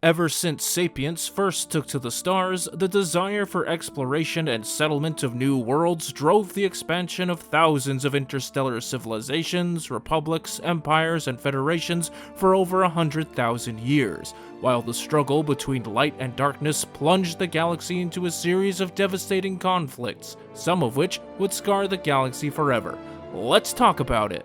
Ever since sapience first took to the stars, the desire for exploration and settlement of new worlds drove the expansion of thousands of interstellar civilizations, republics, empires, and federations for over 100,000 years, while the struggle between light and darkness plunged the galaxy into a series of devastating conflicts, some of which would scar the galaxy forever. Let's talk about it.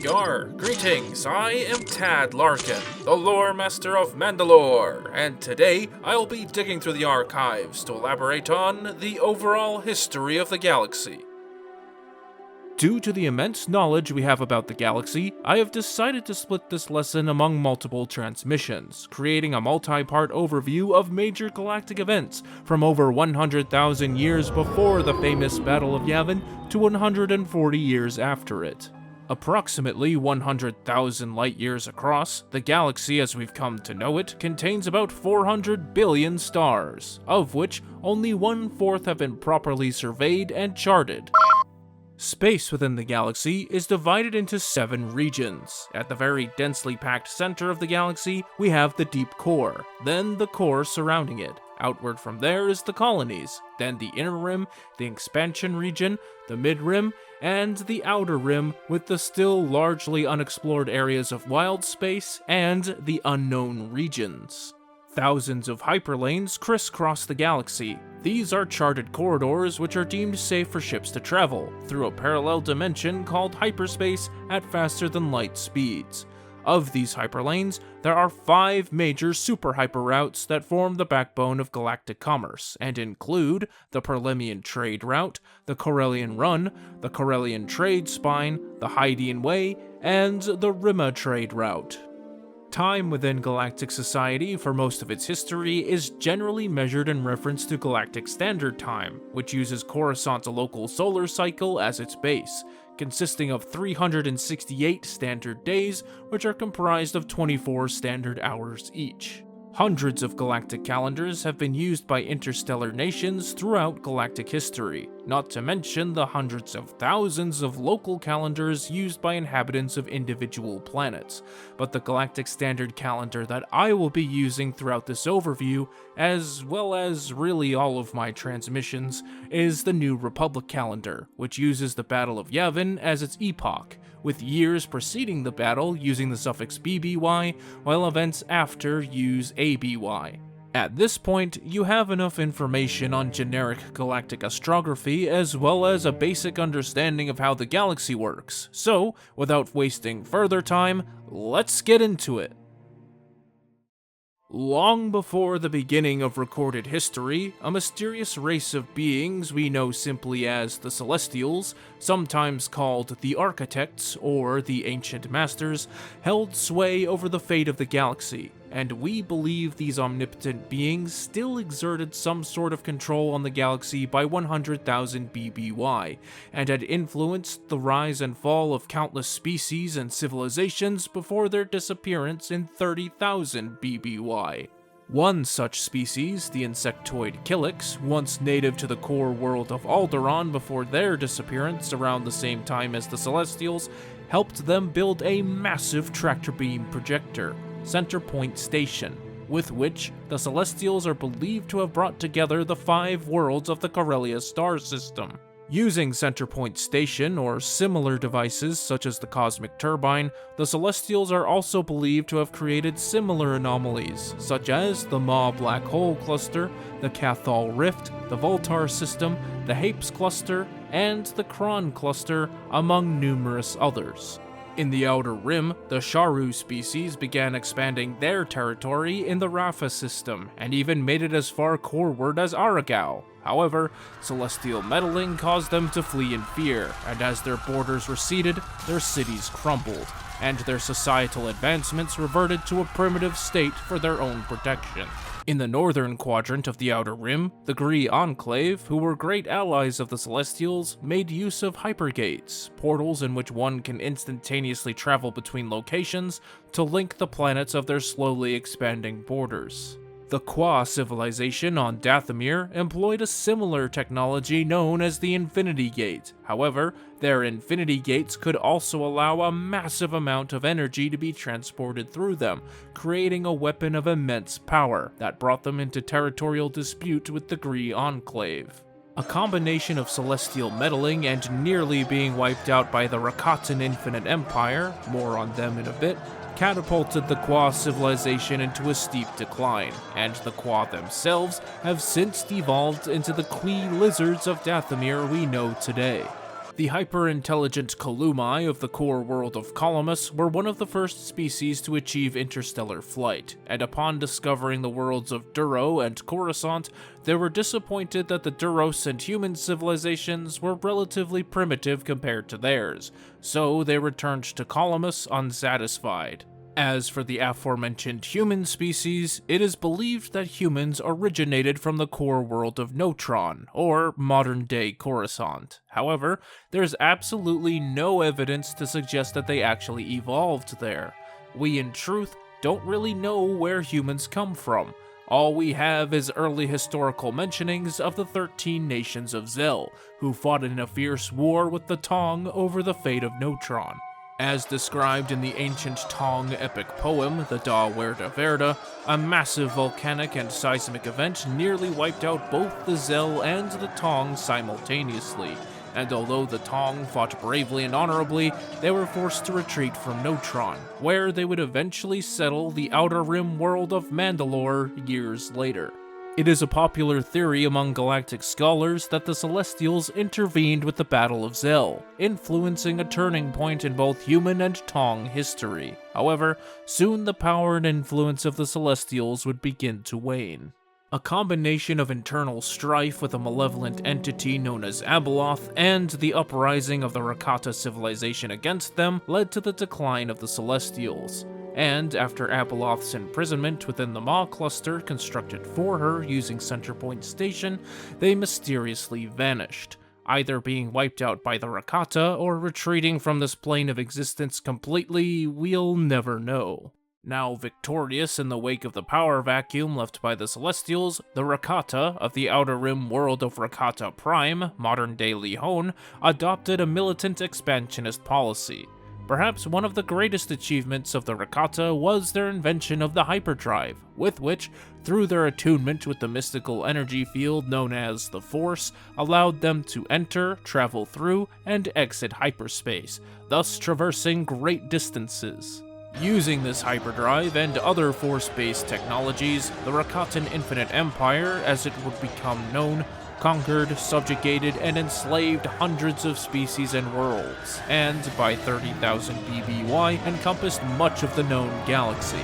Yar. Greetings, I am Tad Larkin, the lore master of Manda-LORE, and today I'll be digging through the archives to elaborate on the overall history of the galaxy. Due to the immense knowledge we have about the galaxy, I have decided to split this lesson among multiple transmissions, creating a multi-part overview of major galactic events from over 100,000 years before the famous Battle of Yavin to 140 years after it. Approximately 100,000 light-years across, the galaxy as we've come to know it contains about 400 billion stars, of which only 1/4 have been properly surveyed and charted. Space within the galaxy is divided into 7 regions. At the very densely packed center of the galaxy, we have the deep core, then the core surrounding it. Outward from there is the colonies, then the inner rim, the expansion region, the mid-rim, and the outer rim with the still largely unexplored areas of wild space and the unknown regions. Thousands of hyperlanes crisscross the galaxy. These are charted corridors which are deemed safe for ships to travel through a parallel dimension called hyperspace at faster than light speeds. Of these hyperlanes, there are 5 major super-hyper routes that form the backbone of galactic commerce, and include the Perlemian Trade Route, the Corellian Run, the Corellian Trade Spine, the Hydean Way, and the Rima Trade Route. Time within galactic society for most of its history is generally measured in reference to Galactic Standard Time, which uses Coruscant's local solar cycle as its base, consisting of 368 standard days, which are comprised of 24 standard hours each. Hundreds of galactic calendars have been used by interstellar nations throughout galactic history, not to mention the hundreds of thousands of local calendars used by inhabitants of individual planets. But the galactic standard calendar that I will be using throughout this overview, as well as really all of my transmissions, is the New Republic calendar, which uses the Battle of Yavin as its epoch, with years preceding the battle using the suffix BBY, while events after use ABY. At this point, you have enough information on generic galactic astrography as well as a basic understanding of how the galaxy works, so without wasting further time, let's get into it. Long before the beginning of recorded history, a mysterious race of beings we know simply as the Celestials, sometimes called the Architects or the Ancient Masters, held sway over the fate of the galaxy, and we believe these omnipotent beings still exerted some sort of control on the galaxy by 100,000 BBY, and had influenced the rise and fall of countless species and civilizations before their disappearance in 30,000 BBY. One such species, the insectoid Kilix, once native to the core world of Alderaan before their disappearance around the same time as the Celestials, helped them build a massive tractor beam projector, Center Point Station, with which the Celestials are believed to have brought together the 5 worlds of the Corellia star system. Using Center Point Station or similar devices such as the Cosmic Turbine, the Celestials are also believed to have created similar anomalies, such as the Maw Black Hole Cluster, the Cathal Rift, the Voltar System, the Hapes Cluster, and the Kron Cluster, among numerous others. In the Outer Rim, the Sharu species began expanding their territory in the Rafa system, and even made it as far coreward as Aragao. However, celestial meddling caused them to flee in fear, and as their borders receded, their cities crumbled, and their societal advancements reverted to a primitive state for their own protection. In the northern quadrant of the Outer Rim, the Gree Enclave, who were great allies of the Celestials, made use of hypergates, portals in which one can instantaneously travel between locations to link the planets of their slowly expanding borders. The Qua civilization on Dathomir employed a similar technology known as the Infinity Gate. However, their Infinity Gates could also allow a massive amount of energy to be transported through them, creating a weapon of immense power that brought them into territorial dispute with the Gree Enclave. A combination of celestial meddling and nearly being wiped out by the Rakatan Infinite Empire, more on them in a bit, catapulted the Qua civilization into a steep decline, and the Qua themselves have since devolved into the Qui lizards of Dathomir we know today. The hyper-intelligent Kalumai of the core world of Columbus were one of the first species to achieve interstellar flight, and upon discovering the worlds of Duro and Coruscant, they were disappointed that the Duros and human civilizations were relatively primitive compared to theirs, so they returned to Columbus unsatisfied. As for the aforementioned human species, it is believed that humans originated from the core world of Notron, or modern-day Coruscant. However, there's absolutely no evidence to suggest that they actually evolved there. We, in truth, don't really know where humans come from. All we have is early historical mentionings of the 13 nations of Zel, who fought in a fierce war with the Tong over the fate of Notron. As described in the ancient Tong epic poem, the Da Werda Verda, a massive volcanic and seismic event nearly wiped out both the Zel and the Tong simultaneously, and although the Tong fought bravely and honorably, they were forced to retreat from Notron, where they would eventually settle the Outer Rim world of Manda-LORE years later. It is a popular theory among galactic scholars that the Celestials intervened with the Battle of Zel, influencing a turning point in both human and Tong history. However, soon the power and influence of the Celestials would begin to wane. A combination of internal strife with a malevolent entity known as Abeloth and the uprising of the Rakata civilization against them led to the decline of the Celestials. And after Abeloth's imprisonment within the Maw cluster constructed for her using Centerpoint Station, they mysteriously vanished, either being wiped out by the Rakata or retreating from this plane of existence completely. We'll never know. Now victorious in the wake of the power vacuum left by the Celestials, the Rakata of the Outer Rim world of Rakata Prime, modern-day Lihon, adopted a militant expansionist policy. Perhaps one of the greatest achievements of the Rakata was their invention of the hyperdrive, with which, through their attunement with the mystical energy field known as the Force, allowed them to enter, travel through, and exit hyperspace, thus traversing great distances. Using this hyperdrive and other Force-based technologies, the Rakatan Infinite Empire, as it would become known, conquered, subjugated, and enslaved hundreds of species and worlds, and by 30,000 BBY encompassed much of the known galaxy.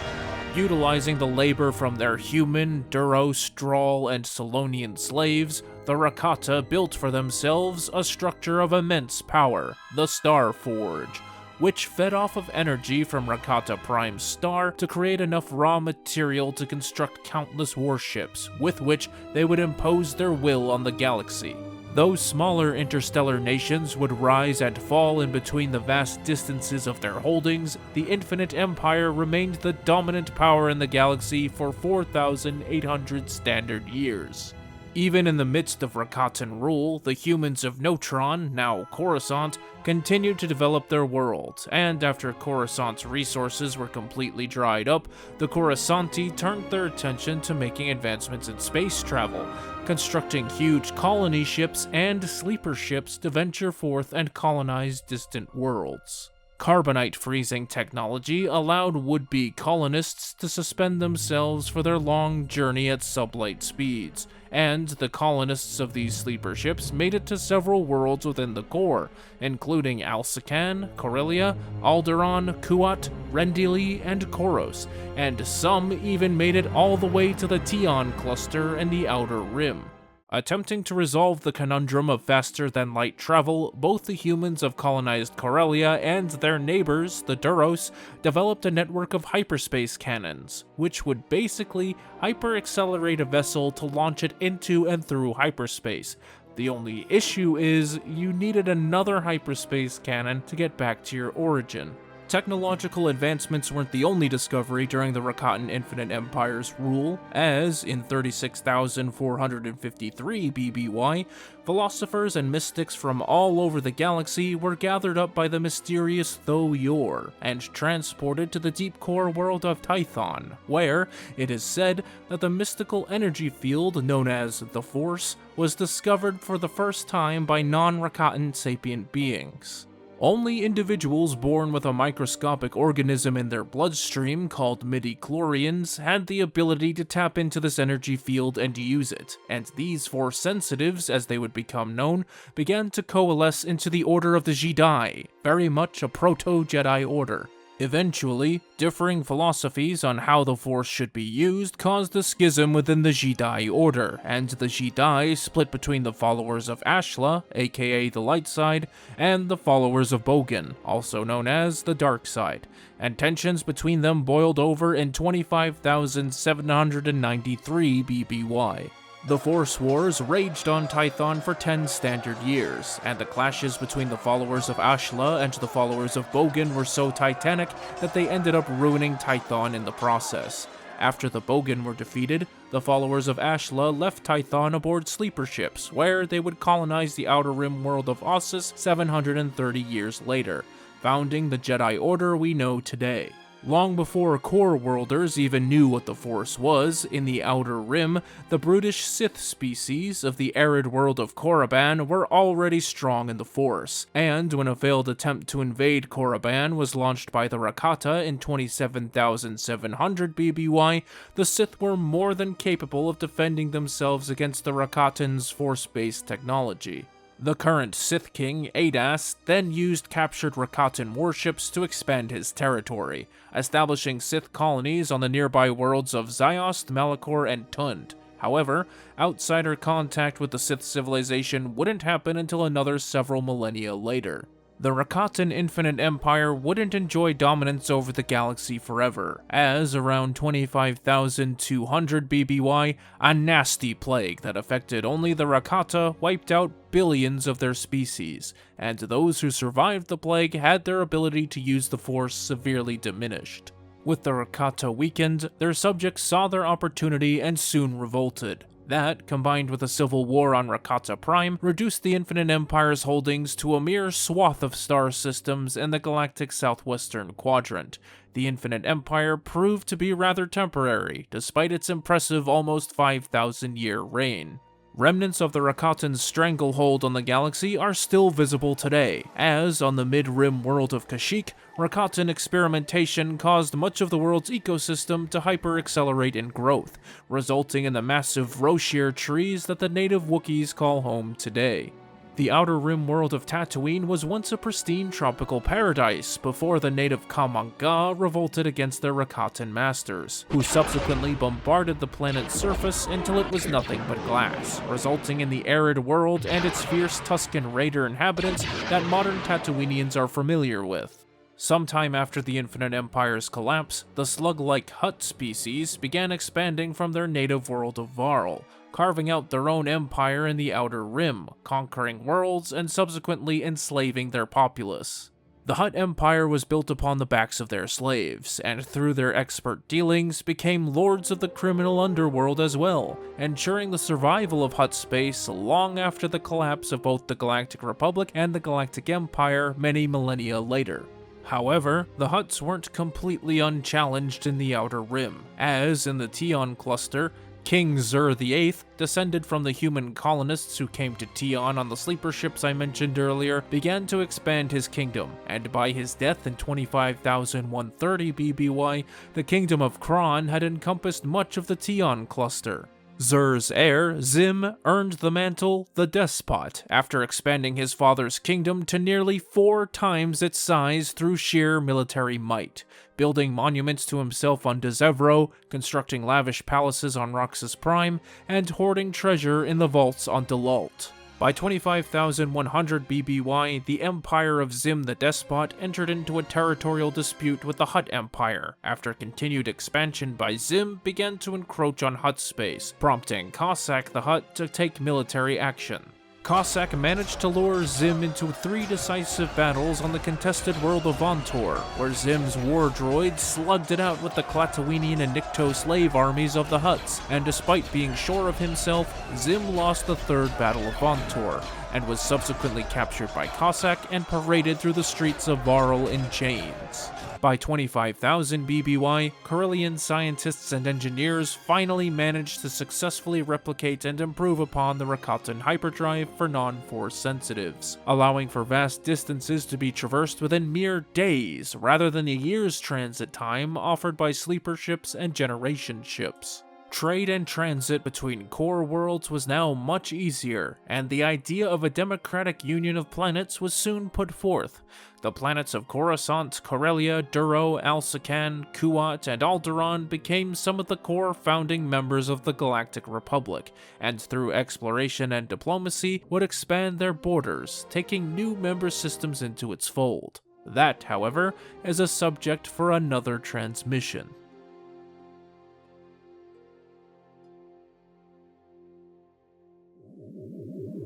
Utilizing the labor from their human, Duro, Strawl, and Solonian slaves, the Rakata built for themselves a structure of immense power, the Star Forge, which fed off of energy from Rakata Prime's star to create enough raw material to construct countless warships, with which they would impose their will on the galaxy. Though smaller interstellar nations would rise and fall in between the vast distances of their holdings, the Infinite Empire remained the dominant power in the galaxy for 4,800 standard years. Even in the midst of Rakatan rule, the humans of Notron, now Coruscant, continued to develop their world, and after Coruscant's resources were completely dried up, the Coruscanti turned their attention to making advancements in space travel, constructing huge colony ships and sleeper ships to venture forth and colonize distant worlds. Carbonite freezing technology allowed would-be colonists to suspend themselves for their long journey at sublight speeds, and the colonists of these sleeper ships made it to several worlds within the core, including Alsakan, Corellia, Alderaan, Kuat, Rendili, and Koros, and some even made it all the way to the Tion cluster and the Outer Rim. Attempting to resolve the conundrum of faster-than-light travel, both the humans of colonized Corellia and their neighbors, the Duros, developed a network of hyperspace cannons, which would basically hyper-accelerate a vessel to launch it into and through hyperspace. The only issue is, you needed another hyperspace cannon to get back to your origin. Technological advancements weren't the only discovery during the Rakatan Infinite Empire's rule, as, in 36,453 BBY, philosophers and mystics from all over the galaxy were gathered up by the mysterious Tho-Yor and transported to the deep core world of Tython, where it is said that the mystical energy field known as the Force was discovered for the first time by non-Rakatan sapient beings. Only individuals born with a microscopic organism in their bloodstream called midi-chlorians had the ability to tap into this energy field and use it, and these Force sensitives, as they would become known, began to coalesce into the Order of the Jedi, very much a proto-Jedi order. Eventually, differing philosophies on how the Force should be used caused a schism within the Jedi Order, and the Jedi split between the followers of Ashla, aka the Light Side, and the followers of Bogan, also known as the Dark Side, and tensions between them boiled over in 25,793 BBY. The Force Wars raged on Tython for 10 standard years, and the clashes between the followers of Ashla and the followers of Bogan were so titanic that they ended up ruining Tython in the process. After the Bogan were defeated, the followers of Ashla left Tython aboard sleeper ships, where they would colonize the Outer Rim world of Ossus 730 years later, founding the Jedi Order we know today. Long before core worlders even knew what the Force was, in the Outer Rim, the brutish Sith species of the arid world of Korriban were already strong in the Force, and when a failed attempt to invade Korriban was launched by the Rakata in 27,700 BBY, the Sith were more than capable of defending themselves against the Rakatan's Force-based technology. The current Sith King, Adas, then used captured Rakatan warships to expand his territory, establishing Sith colonies on the nearby worlds of Ziost, Malachor, and Tund. However, outsider contact with the Sith civilization wouldn't happen until another several millennia later. The Rakatan Infinite Empire wouldn't enjoy dominance over the galaxy forever, as around 25,200 BBY, a nasty plague that affected only the Rakata wiped out billions of their species, and those who survived the plague had their ability to use the Force severely diminished. With the Rakata weakened, their subjects saw their opportunity and soon revolted. That, combined with a civil war on Rakata Prime, reduced the Infinite Empire's holdings to a mere swath of star systems in the galactic southwestern quadrant. The Infinite Empire proved to be rather temporary, despite its impressive almost 5,000-year reign. Remnants of the Rakatan's stranglehold on the galaxy are still visible today, as on the mid-rim world of Kashyyyk, Rakatan experimentation caused much of the world's ecosystem to hyper-accelerate in growth, resulting in the massive Roshir trees that the native Wookiees call home today. The Outer Rim world of Tatooine was once a pristine tropical paradise before the native Kamanga revolted against their Rakatan masters, who subsequently bombarded the planet's surface until it was nothing but glass, resulting in the arid world and its fierce Tusken Raider inhabitants that modern Tatooinians are familiar with. Sometime after the Infinite Empire's collapse, the slug-like Hutt species began expanding from their native world of Varl, carving out their own empire in the Outer Rim, conquering worlds and subsequently enslaving their populace. The Hutt Empire was built upon the backs of their slaves, and through their expert dealings became lords of the criminal underworld as well, ensuring the survival of Hutt space long after the collapse of both the Galactic Republic and the Galactic Empire many millennia later. However, the Hutts weren't completely unchallenged in the Outer Rim, as in the Tion cluster, King Zur VIII, descended from the human colonists who came to Tion on the sleeper ships I mentioned earlier, began to expand his kingdom, and by his death in 25,130 BBY, the kingdom of Kron had encompassed much of the Tion cluster. Zur's heir, Zim, earned the mantle, the Despot, after expanding his father's kingdom to nearly 4 times its size through sheer military might, building monuments to himself on Dezevro, constructing lavish palaces on Roxas Prime, and hoarding treasure in the vaults on Delalt. By 25,100 BBY, the Empire of Zim the Despot entered into a territorial dispute with the Hutt Empire, after continued expansion by Zim began to encroach on Hutt space, prompting Cossack the Hutt to take military action. Cossack managed to lure Zim into 3 decisive battles on the contested world of Vontor, where Zim's war droid slugged it out with the Klatooinian and Nikto slave armies of the Hutts, and despite being sure of himself, Zim lost the 3rd Battle of Vontor, and was subsequently captured by Cossack and paraded through the streets of Varl in chains. By 25,000 BBY, Corellian scientists and engineers finally managed to successfully replicate and improve upon the Rakatan hyperdrive for non-force sensitives, allowing for vast distances to be traversed within mere days rather than a year's transit time offered by sleeper ships and generation ships. Trade and transit between core worlds was now much easier, and the idea of a democratic union of planets was soon put forth. The planets of Coruscant, Corellia, Duro, Alsakan, Kuat, and Alderaan became some of the core founding members of the Galactic Republic, and through exploration and diplomacy would expand their borders, taking new member systems into its fold. That, however, is a subject for another transmission.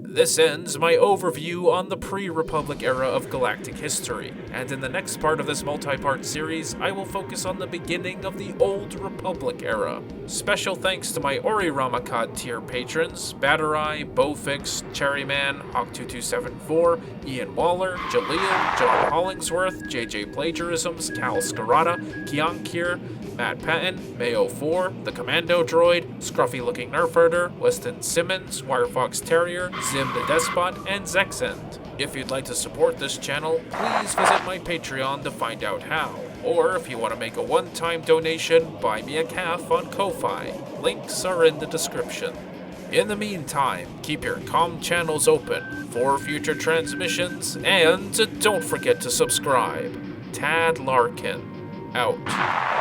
This ends my overview on the pre-Republic era of galactic history, and in the next part of this multi-part series, I will focus on the beginning of the Old Republic era. Special thanks to my Ori Ramakad tier patrons, Batterai, Bowfix, Cherryman, Hawk2274, Ian Waller, Jaleel, John Hollingsworth, JJ Plagiarisms, Cal Scarata, Kiankir, Matt Patton, Mayo4, The Commando Droid, Scruffy Looking Nerfherder, Weston Simmons, Wirefox Terrier, Zim the Despot, and Zexend. If you'd like to support this channel, please visit my Patreon to find out how. Or if you want to make a one-time donation, buy me a calf on Ko-Fi. Links are in the description. In the meantime, keep your comm channels open for future transmissions, and don't forget to subscribe. Tad Larkin, out.